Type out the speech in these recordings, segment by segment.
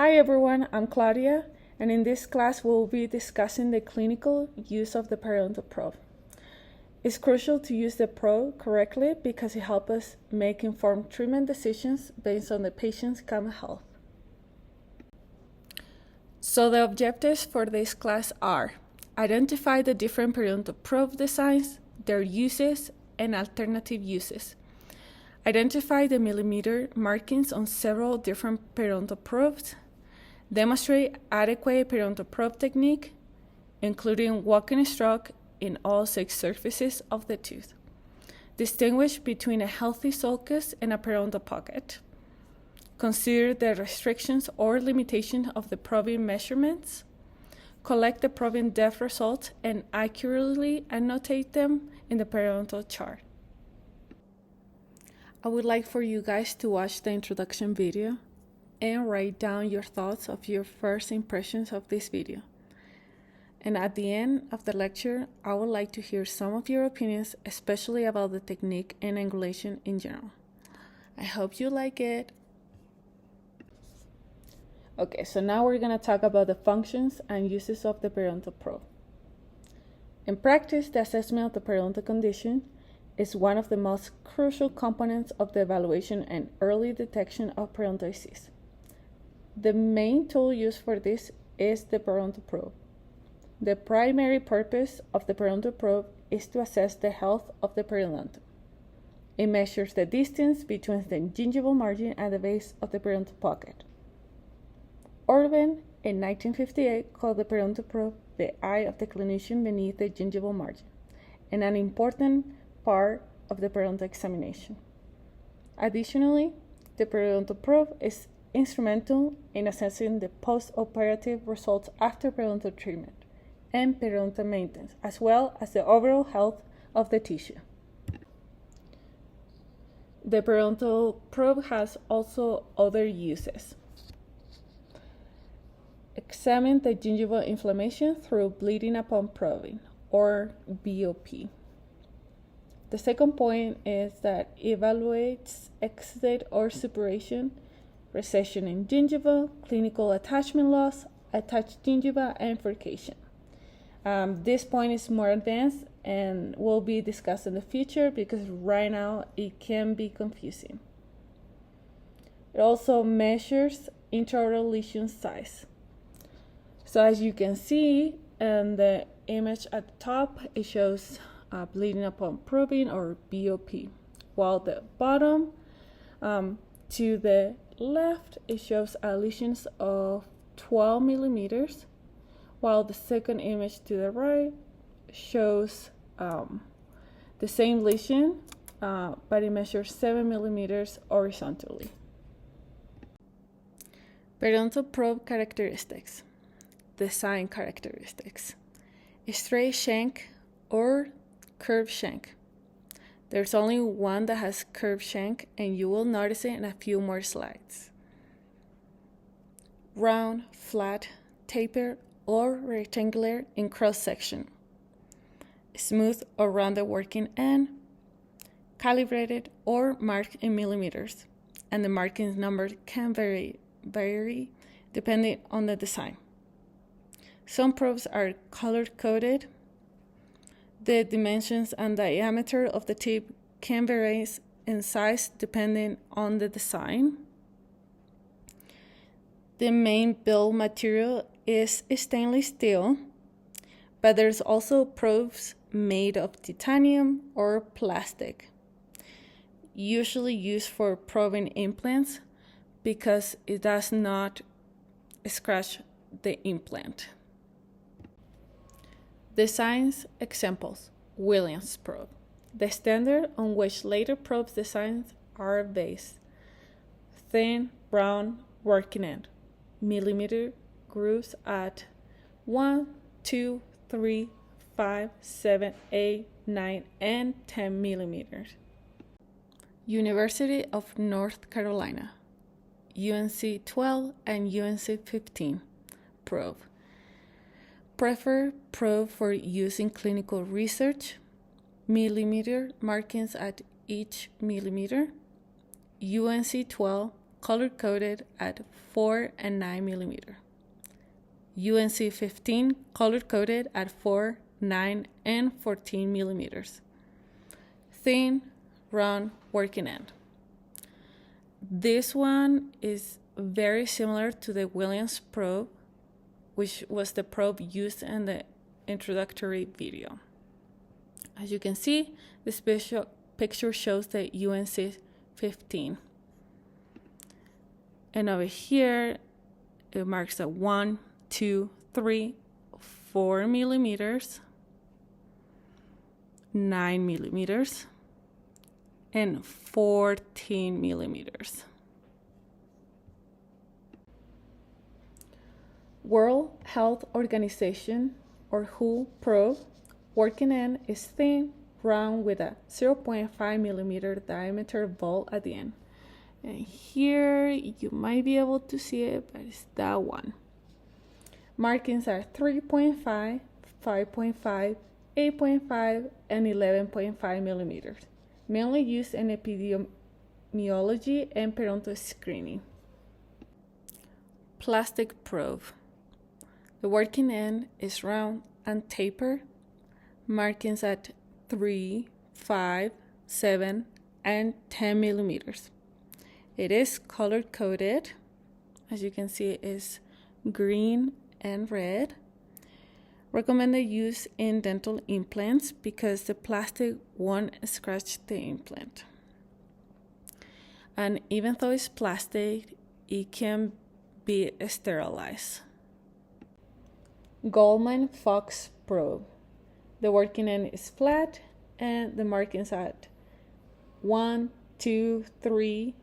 Hi everyone, I'm Claudia, and in this class we'll be discussing the clinical use of the periodontal probe. It's crucial to use the probe correctly because it helps us make informed treatment decisions based on the patient's common health. So the objectives for this class are: identify the different periodontal probe designs, their uses, and alternative uses. Identify the millimeter markings on several different periodontal probes. Demonstrate adequate periodontal probe technique, including walking stroke in all 6 surfaces of the tooth. Distinguish between a healthy sulcus and a periodontal pocket. Consider the restrictions or limitations of the probing measurements. Collect the probing depth results and accurately annotate them in the periodontal chart. I would like for you guys to watch the introduction video and write down your thoughts of your first impressions of this video. And at the end of the lecture, I would like to hear some of your opinions, especially about the technique and angulation in general. I hope you like it. Okay, so now we're going to talk about the functions and uses of the periodontal probe. In practice, the assessment of the periodontal condition is one of the most crucial components of the evaluation and early detection of periodontal disease. The main tool used for this is the periodontal probe. The primary purpose of the periodontal probe is to assess the health of the periodontum. It measures the distance between the gingival margin and the base of the periodontal pocket. Orben, in 1958, called the periodontal probe the eye of the clinician beneath the gingival margin, and an important part of the periodontal examination. Additionally, the periodontal probe is instrumental in assessing the post-operative results after periodontal treatment and periodontal maintenance, as well as the overall health of the tissue. The periodontal probe has also other uses. Examine the gingival inflammation through bleeding upon probing, or BOP. The second point is that it evaluates exudate or suppuration, recession in gingiva, clinical attachment loss, attached gingiva, and furcation. This point is more advanced and will be discussed in the future because right now it can be confusing. It also measures intraoral lesion size. So as you can see in the image at the top, it shows bleeding upon probing, or BOP, while the bottom to the left, it shows lesions of 12 millimeters, while the second image to the right shows the same lesion, but it measures 7 millimeters horizontally. Periodontal probe characteristics. Design characteristics. A straight shank or curved shank. There's only one that has curved shank, and you will notice it in a few more slides. Round, flat, tapered, or rectangular in cross-section. Smooth or rounded working end. Calibrated or marked in millimeters, and the markings number can vary depending on the design. Some probes are color-coded. The dimensions and diameter of the tip can vary in size depending on the design. The main build material is stainless steel, but there's also probes made of titanium or plastic, usually used for probing implants because it does not scratch the implant. Designs examples: Williams probe, the standard on which later probe designs are based. Thin, round, working end, millimeter grooves at 1, 2, 3, 5, 7, 8, 9, and 10 millimeters. University of North Carolina, UNC 12 and UNC 15 probe. Preferred probe for use in clinical research. Millimeter markings at each millimeter. UNC 12 color-coded at 4 and 9 millimeter. UNC 15 color-coded at 4, 9, and 14 millimeters. Thin, round, working end. This one is very similar to the Williams probe, which was the probe used in the introductory video. As you can see, this picture shows the UNC 15. And over here, it marks a 1, 2, 3, 4 millimeters, 9 millimeters, and 14 millimeters. World Health Organization, or WHO probe, working end is thin, round with a 0.5 millimeter diameter ball at the end. And here you might be able to see it, but it's that one. Markings are 3.5, 5.5, 8.5, and 11.5 millimeters, mainly used in epidemiology and periodontal screening. Plastic probe. The working end is round and tapered, markings at 3, 5, 7, and 10 millimeters. It is color-coded. As you can see, it is green and red. Recommended use in dental implants because the plastic won't scratch the implant. And even though it's plastic, it can be sterilized. Goldman Fox probe. The working end is flat and the markings at 1, 2, 3,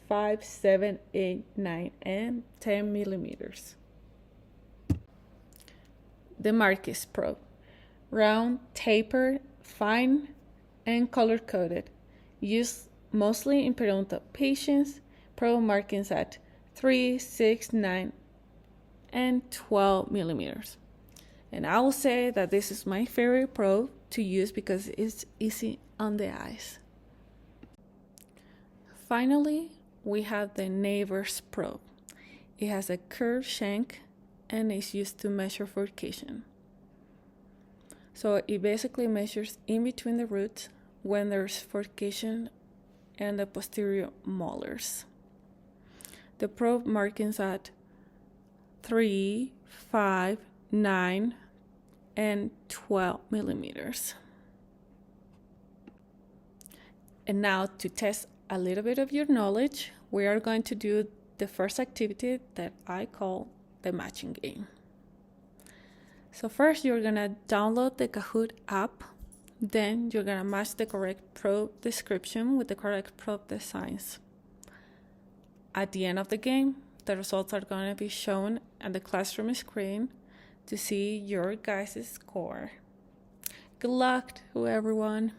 5, 7, 8, 9, and 10 millimeters. The Marquis probe. Round, tapered, fine, and color-coded. Used mostly in periodontal patients. Probe markings at 3, 6, 9, and 12 millimeters. And I will say that this is my favorite probe to use because it's easy on the eyes. Finally, we have the Neighbor's probe. It has a curved shank and is used to measure furcation. So it basically measures in between the roots when there's furcation and the posterior molars. The probe markings at 3, 5, 9, and 12 millimeters. And now to test a little bit of your knowledge, we are going to do the first activity that I call the matching game. So first you're gonna download the Kahoot app, then you're gonna match the correct probe description with the correct probe designs. At the end of the game, the results are gonna be shown at the classroom screen to see your guys' score. Good luck to everyone.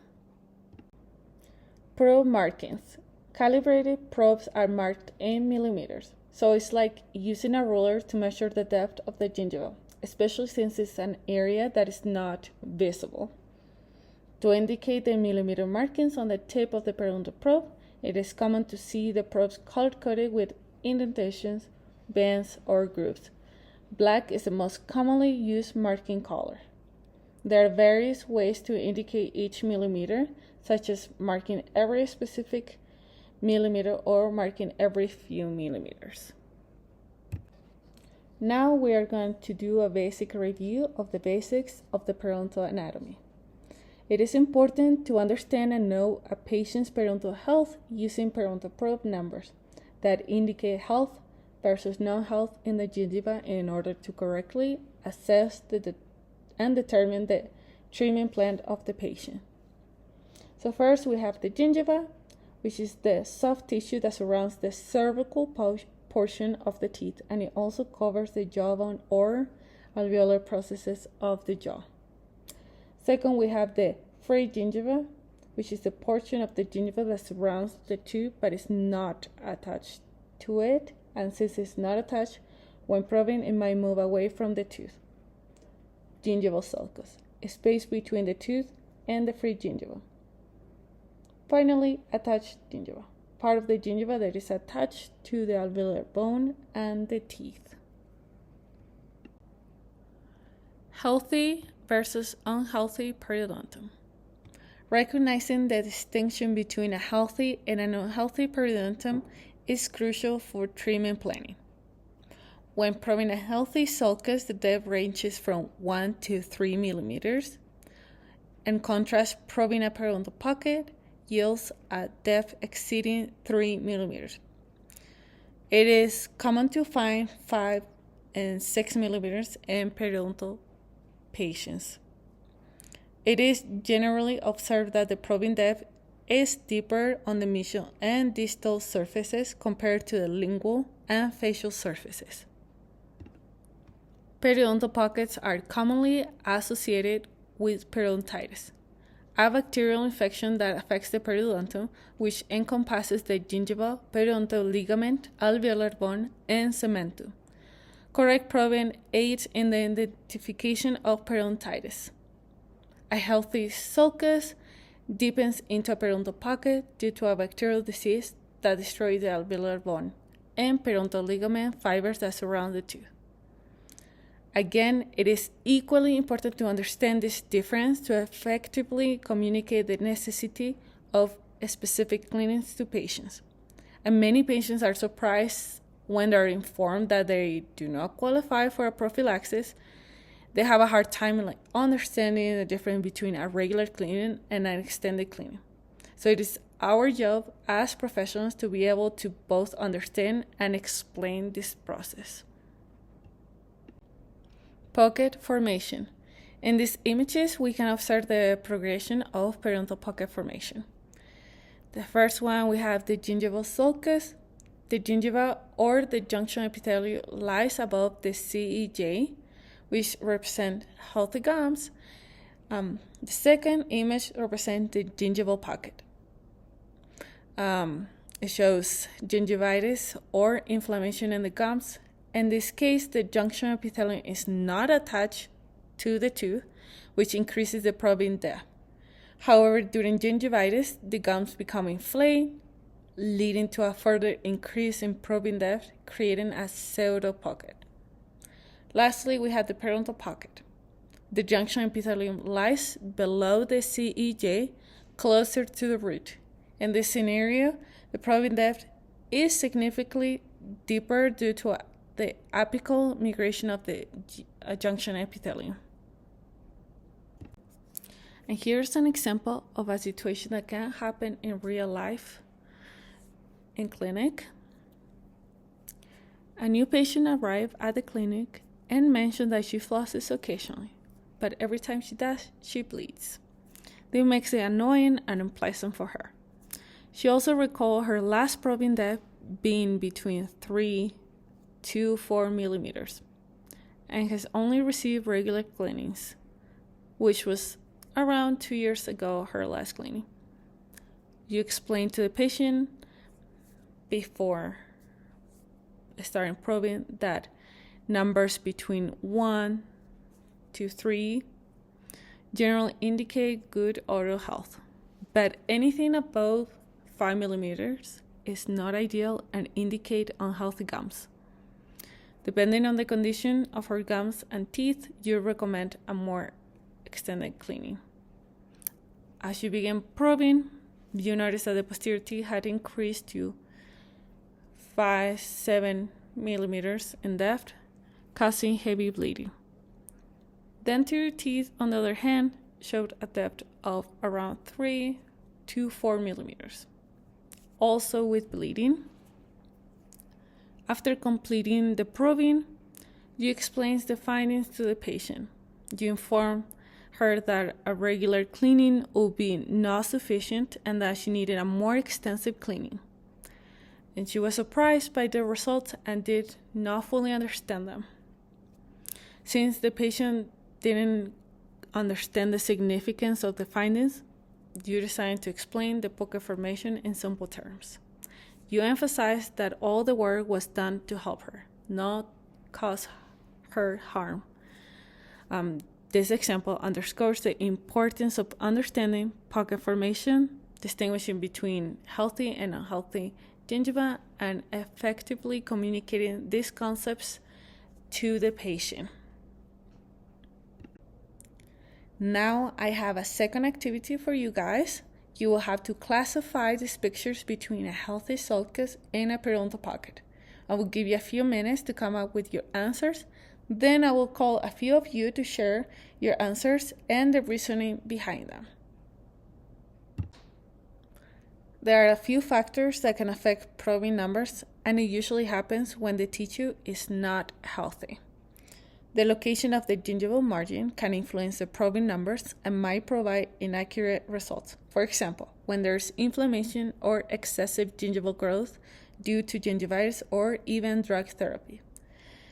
Probe markings. Calibrated probes are marked in millimeters, so it's like using a ruler to measure the depth of the gingiva, especially since it's an area that is not visible. To indicate the millimeter markings on the tip of the periodontal probe, it is common to see the probes color-coded with indentations, bends, or grooves. Black is the most commonly used marking color. There are various ways to indicate each millimeter, such as marking every specific millimeter or marking every few millimeters. Now we are going to do a basic review of the basics of the periodontal anatomy. It is important to understand and know a patient's periodontal health using periodontal probe numbers that indicate health versus non-health in the gingiva in order to correctly assess and determine the treatment plan of the patient. So first we have the gingiva, which is the soft tissue that surrounds the cervical portion of the teeth, and it also covers the jawbone or alveolar processes of the jaw. Second, we have the free gingiva, which is the portion of the gingiva that surrounds the tooth but is not attached to it, and since it's not attached, when probing it might move away from the tooth. Gingival sulcus, a space between the tooth and the free gingiva. Finally, attached gingiva, part of the gingiva that is attached to the alveolar bone and the teeth. Healthy versus unhealthy periodontum. Recognizing the distinction between a healthy and an unhealthy periodontum is crucial for treatment planning. When probing a healthy sulcus, the depth ranges from 1 to 3 millimeters. In contrast, probing a periodontal pocket yields a depth exceeding 3 millimeters. It is common to find 5 and 6 millimeters in periodontal patients. It is generally observed that the probing depth is deeper on the mesial and distal surfaces compared to the lingual and facial surfaces. Periodontal pockets are commonly associated with periodontitis, a bacterial infection that affects the periodontum, which encompasses the gingival, periodontal ligament, alveolar bone, and cementum. Correct probing aids in the identification of periodontitis. A healthy sulcus deepens into a periodontal pocket due to a bacterial disease that destroys the alveolar bone and periodontal ligament fibers that surround the tooth. Again, it is equally important to understand this difference to effectively communicate the necessity of specific cleanings to patients. And many patients are surprised when they are informed that they do not qualify for a prophylaxis. They have a hard time understanding the difference between a regular cleaning and an extended cleaning. So it is our job as professionals to be able to both understand and explain this process. Pocket formation. In these images, we can observe the progression of periodontal pocket formation. The first one, we have the gingival sulcus. The gingiva or the junction epithelium lies above the CEJ, which represent healthy gums. The second image represents the gingival pocket. It shows gingivitis or inflammation in the gums. In this case, the junction epithelium is not attached to the tooth, which increases the probing depth. However, during gingivitis, the gums become inflamed, leading to a further increase in probing depth, creating a pseudo pocket. Lastly, we have the periodontal pocket. The junction epithelium lies below the CEJ, closer to the root. In this scenario, the probing depth is significantly deeper due to the apical migration of the junction epithelium. And here's an example of a situation that can happen in real life in clinic. A new patient arrived at the clinic and mentioned that she flosses occasionally, but every time she does, she bleeds. This makes it annoying and unpleasant for her. She also recalled her last probing depth being between 3 to 4 millimeters and has only received regular cleanings, which was around 2 years ago, her last cleaning. You explain to the patient before starting probing that numbers between 1 to 3 generally indicate good oral health, but anything above 5 millimeters is not ideal and indicate unhealthy gums. Depending on the condition of her gums and teeth, you recommend a more extended cleaning. As you begin probing, you notice that the posterior teeth had increased to 5-7 millimeters in depth, causing heavy bleeding. The anterior teeth, on the other hand, showed a depth of around 3 to 4 millimeters, also with bleeding. After completing the probing, you explain the findings to the patient. You inform her that a regular cleaning would be not sufficient and that she needed a more extensive cleaning. And she was surprised by the results and did not fully understand them. Since the patient didn't understand the significance of the findings, you decided to explain the pocket formation in simple terms. You emphasize that all the work was done to help her, not cause her harm. This example underscores the importance of understanding pocket formation distinguishing between healthy and unhealthy gingiva, and effectively communicating these concepts to the patient. Now I have a second activity for you guys. You will have to classify these pictures between a healthy sulcus and a periodontal pocket. I will give you a few minutes to come up with your answers. Then I will call a few of you to share your answers and the reasoning behind them. There are a few factors that can affect probing numbers, and it usually happens when the tissue is not healthy. The location of the gingival margin can influence the probing numbers and might provide inaccurate results. For example, when there's inflammation or excessive gingival growth due to gingivitis or even drug therapy,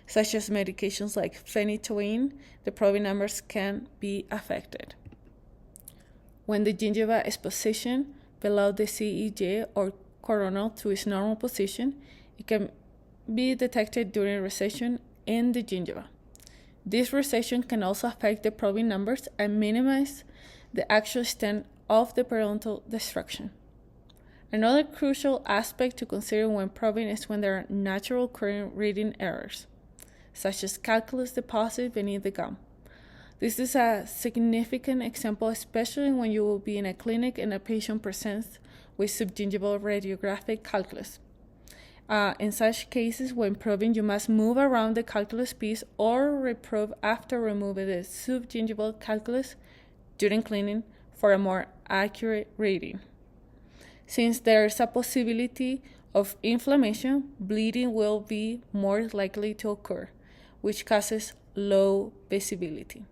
such as medications like phenytoin, the probing numbers can be affected. When the gingiva is positioned below the CEJ or coronal to its normal position, it can be detected during recession in the gingiva. This recession can also affect the probing numbers and minimize the actual extent of the periodontal destruction. Another crucial aspect to consider when probing is when there are natural occurring reading errors, such as calculus deposit beneath the gum. This is a significant example, especially when you will be in a clinic and a patient presents with subgingival radiographic calculus. In such cases, when probing, you must move around the calculus piece or reprobe after removing the subgingival calculus during cleaning for a more accurate reading. Since there is a possibility of inflammation, bleeding will be more likely to occur, which causes low visibility.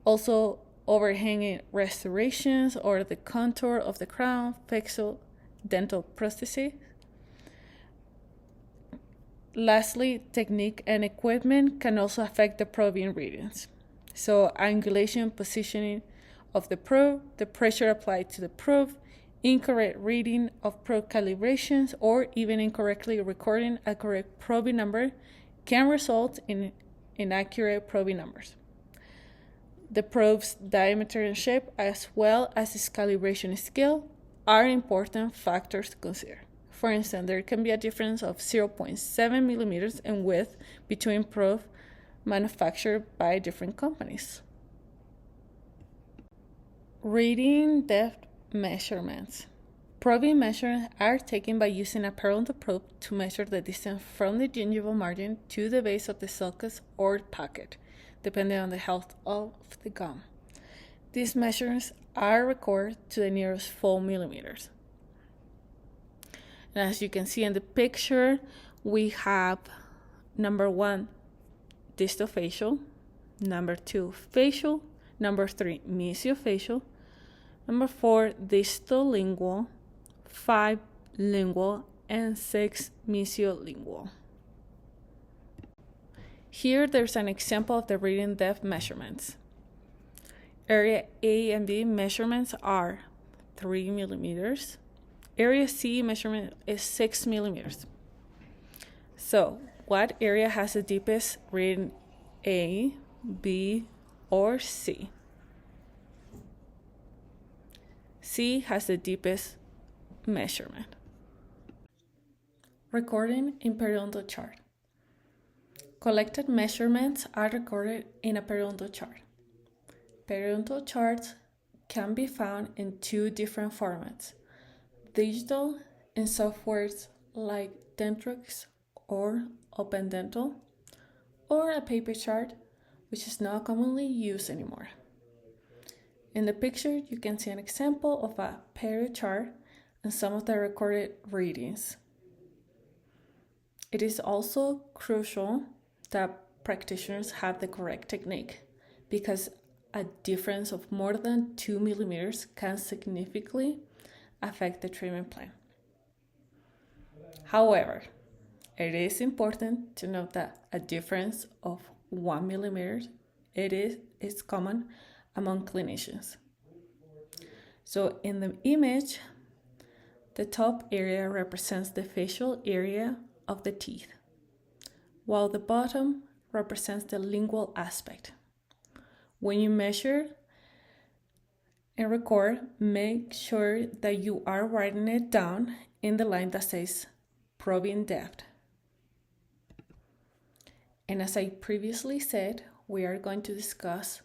Also, overhanging restorations or the contour of the crown, facial dental prosthesis. Lastly, technique and equipment can also affect the probing readings. So, angulation, positioning of the probe, the pressure applied to the probe, incorrect reading of probe calibrations, or even incorrectly recording a correct probing number can result in inaccurate probing numbers. The probe's diameter and shape, as well as its calibration scale, are important factors to consider. For instance, there can be a difference of 0.7 millimeters in width between probes manufactured by different companies. Reading depth measurements. Probing measurements are taken by using a periodontal probe to measure the distance from the gingival margin to the base of the sulcus or pocket, depending on the health of the gum. These measurements are recorded to the nearest 4 millimeters. And as you can see in the picture, we have number 1, distal facial, number 2, facial, number 3, mesiofacial, number 4, distal lingual, 5, lingual, and 6, mesiolingual. Here there's an example of the reading depth measurements. Area A and B measurements are 3 millimeters. Area C measurement is 6 millimeters. So, what area has the deepest reading, A, B, or C? C has the deepest measurement. Recording in periodontal chart. Collected measurements are recorded in a periodontal chart. Periodontal charts can be found in 2 different formats: digital in softwares like Dentrix or Open Dental, or a paper chart, which is not commonly used anymore. In the picture, you can see an example of a perio chart and some of the recorded readings. It is also crucial that practitioners have the correct technique, because a difference of more than 2 millimeters can significantly affect the treatment plan. However, it is important to note that a difference of 1 millimeter is common among clinicians. So in the image, the top area represents the facial area of the teeth, while the bottom represents the lingual aspect. When you measure and record, make sure that you are writing it down in the line that says probing depth. And as I previously said, we are going to discuss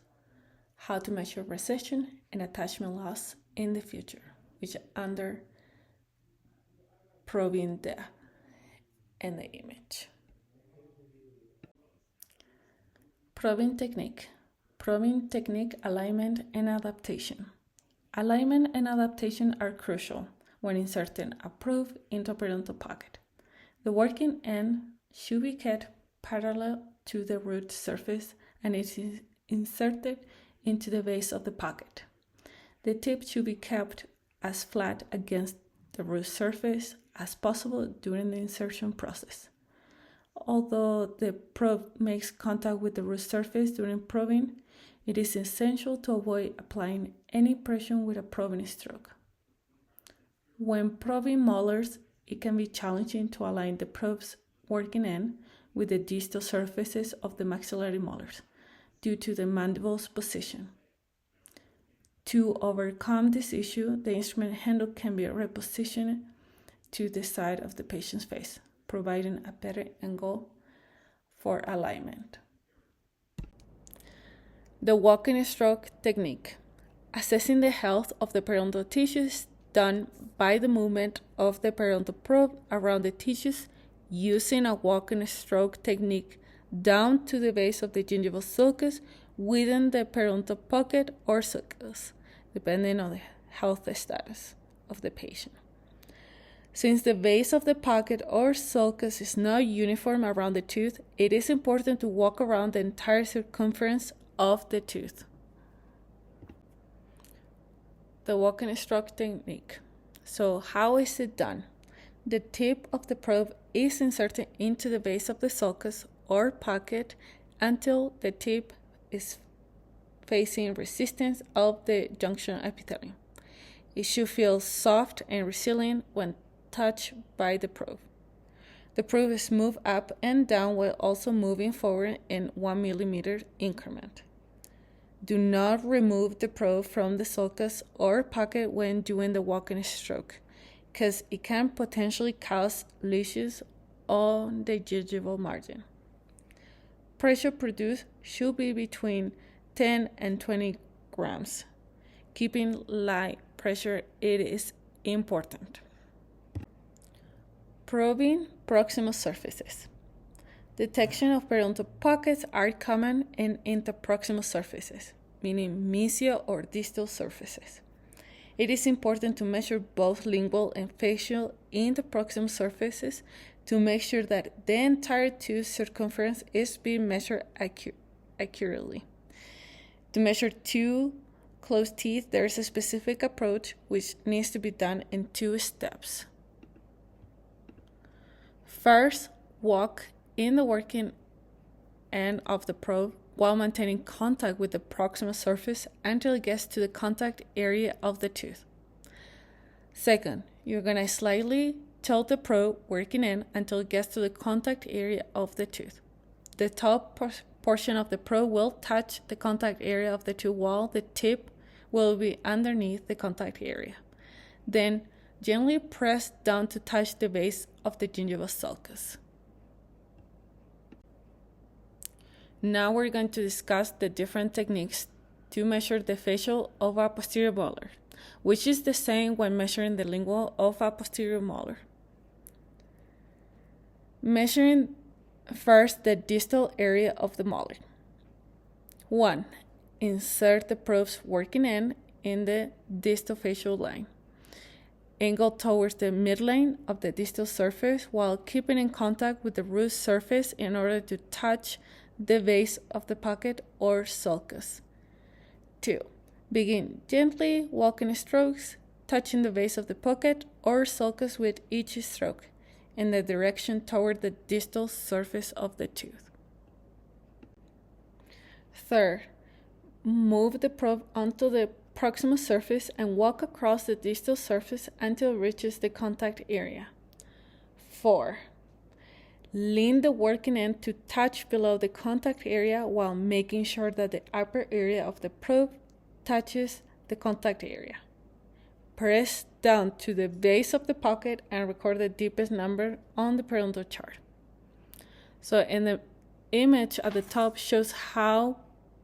how to measure recession and attachment loss in the future, which under probing depth in the image. Probing technique, alignment, and adaptation. Alignment and adaptation are crucial when inserting a probe into a periodontal pocket. The working end should be kept parallel to the root surface and it is inserted into the base of the pocket. The tip should be kept as flat against the root surface as possible during the insertion process. Although the probe makes contact with the root surface during probing, it is essential to avoid applying any pressure with a probing stroke. When probing molars, it can be challenging to align the probe's working end with the distal surfaces of the maxillary molars due to the mandible's position. To overcome this issue, the instrument handle can be repositioned to the side of the patient's face, providing a better angle for alignment. The walking stroke technique. Assessing the health of the periodontal tissues done by the movement of the periodontal probe around the tissues using a walking stroke technique down to the base of the gingival sulcus within the periodontal pocket or sulcus, depending on the health status of the patient. Since the base of the pocket or sulcus is not uniform around the tooth, it is important to walk around the entire circumference of the tooth. The walking stroke technique. So how is it done? The tip of the probe is inserted into the base of the sulcus or pocket until the tip is facing resistance of the junction epithelium. It should feel soft and resilient when touched by the probe. The probe is moved up and down while also moving forward in 1 millimeter increment. Do not remove the probe from the sulcus or pocket when doing the walking stroke, because it can potentially cause lesions on the gingival margin. Pressure produced should be between 10 and 20 grams. Keeping light pressure it is important. Probing proximal surfaces. Detection of periodontal pockets are common in interproximal surfaces, meaning mesial or distal surfaces. It is important to measure both lingual and facial interproximal surfaces to make sure that the entire tooth circumference is being measured accurately. To measure two closed teeth, there is a specific approach which needs to be done in 2 steps. First, walk in the working end of the probe while maintaining contact with the proximal surface until it gets to the contact area of the tooth. Second, you're going to slightly tilt the probe working in until it gets to the contact area of the tooth. The top portion of the probe will touch the contact area of the tooth while the tip will be underneath the contact area. Then gently press down to touch the base of the gingival sulcus. Now we're going to discuss the different techniques to measure the facial of a posterior molar, which is the same when measuring the lingual of a posterior molar. Measuring first the distal area of the molar. 1. Insert the probe's working end in the distal facial line. Angle towards the midline of the distal surface while keeping in contact with the root surface in order to touch the base of the pocket or sulcus. 2. Begin gently walking strokes, touching the base of the pocket or sulcus with each stroke in the direction toward the distal surface of the tooth. Third, move the probe onto the proximal surface and walk across the distal surface until it reaches the contact area. 4. Lean the working end to touch below the contact area while making sure that the upper area of the probe touches the contact area. Press down to the base of the pocket and record the deepest number on the periodontal chart. So in the image at the top shows how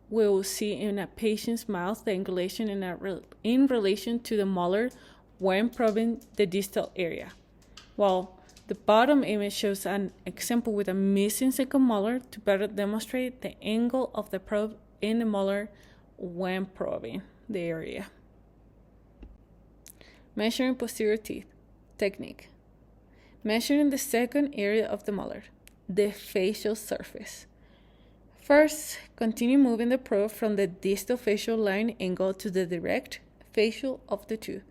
we will see in a patient's mouth the angulation in relation to the molar when probing the distal area, while the bottom image shows an example with a missing second molar to better demonstrate the angle of the probe in the molar when probing the area. Measuring posterior teeth technique. Measuring the second area of the molar, the facial surface. First, continue moving the probe from the distal facial line angle to the direct facial of the tooth,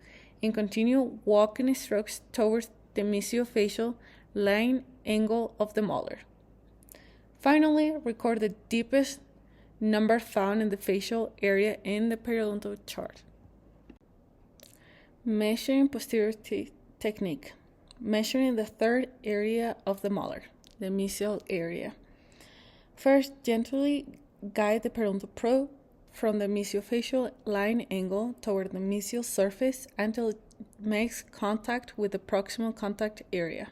and continue walking strokes towards the mesiofacial line angle of the molar. Finally, record the deepest number found in the facial area in the periodontal chart. Measuring posterior teeth technique. Measuring the third area of the molar, the mesial area. First, gently guide the periodontal probe from the mesiofacial line angle toward the mesial surface until it makes contact with the proximal contact area.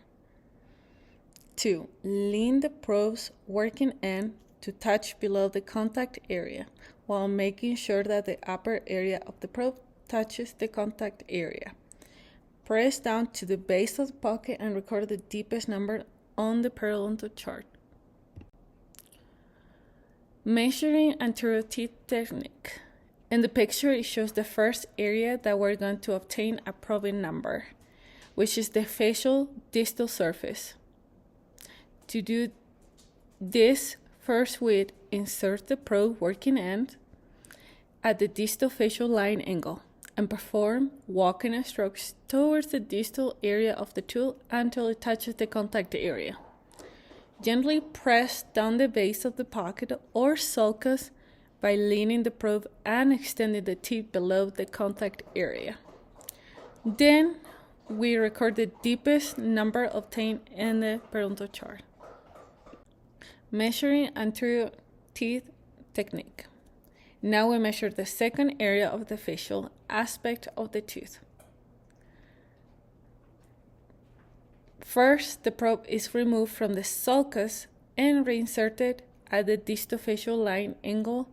2. Lean the probe's working end to touch below the contact area while making sure that the upper area of the probe touches the contact area. Press down to the base of the pocket and record the deepest number on the periodontal chart. Measuring anterior teeth technique. In the picture, it shows the first area that we're going to obtain a probing number, which is the facial distal surface. To do this, first we'd insert the probe working end at the distal facial line angle and perform walking strokes towards the distal area of the tooth until it touches the contact area. Gently press down the base of the pocket or sulcus by leaning the probe and extending the tip below the contact area. Then we record the deepest number obtained in the periodontal chart. Measuring anterior teeth technique. Now we measure the second area of the facial aspect of the tooth. First, the probe is removed from the sulcus and reinserted at the distal line angle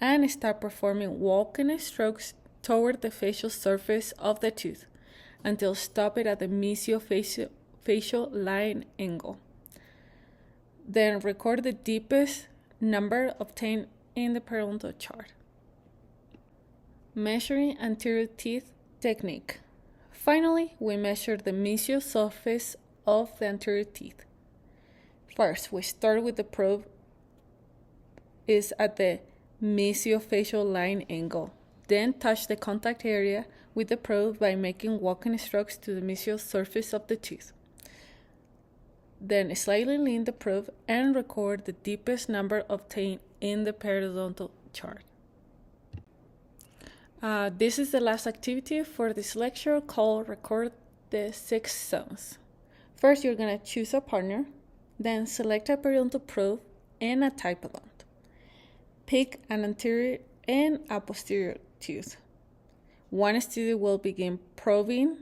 and start performing walking strokes toward the facial surface of the tooth until stop it at the mesiofacial line angle. Then record the deepest number obtained in the periodontal chart. Measuring anterior teeth technique. Finally, we measure the mesial surface of the anterior teeth. First, we start with the probe is at the mesiofacial line angle. Then touch the contact area with the probe by making walking strokes to the mesial surface of the tooth. Then slightly lean the probe and record the deepest number obtained in the periodontal chart. This is the last activity for this lecture called Record the 6 Zones. First, you're going to choose a partner, then select a periodontal probe and a typodont. Pick an anterior and a posterior tooth. One student will begin probing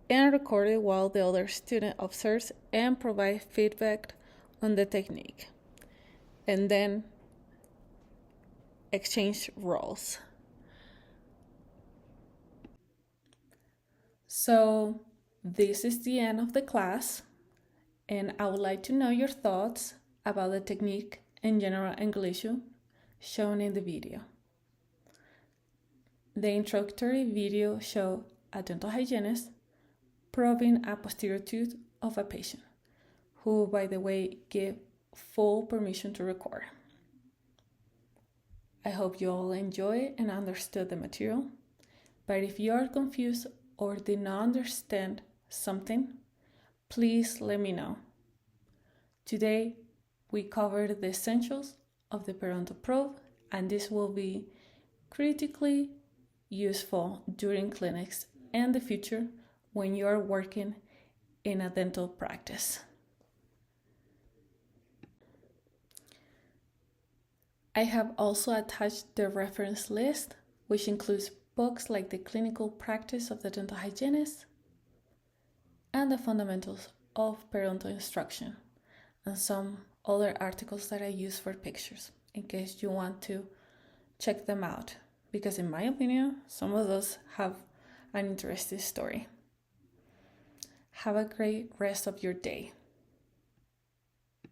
and record it while the other student observes and provides feedback on the technique. And then exchange roles. So this is the end of the class, and I would like to know your thoughts about the technique and general angulation shown in the video. The introductory video showed a dental hygienist probing a posterior tooth of a patient, who, by the way, gave full permission to record. I hope you all enjoyed and understood the material, but if you are confused or did not understand something, please let me know. Today, we covered the essentials of the periodontal probe, and this will be critically useful during clinics and the future when you are working in a dental practice. I have also attached the reference list, which includes books like The Clinical Practice of the Dental Hygienist and The Fundamentals of Periodontal Instruction, and some other articles that I use for pictures in case you want to check them out, because in my opinion, some of those have an interesting story. Have a great rest of your day.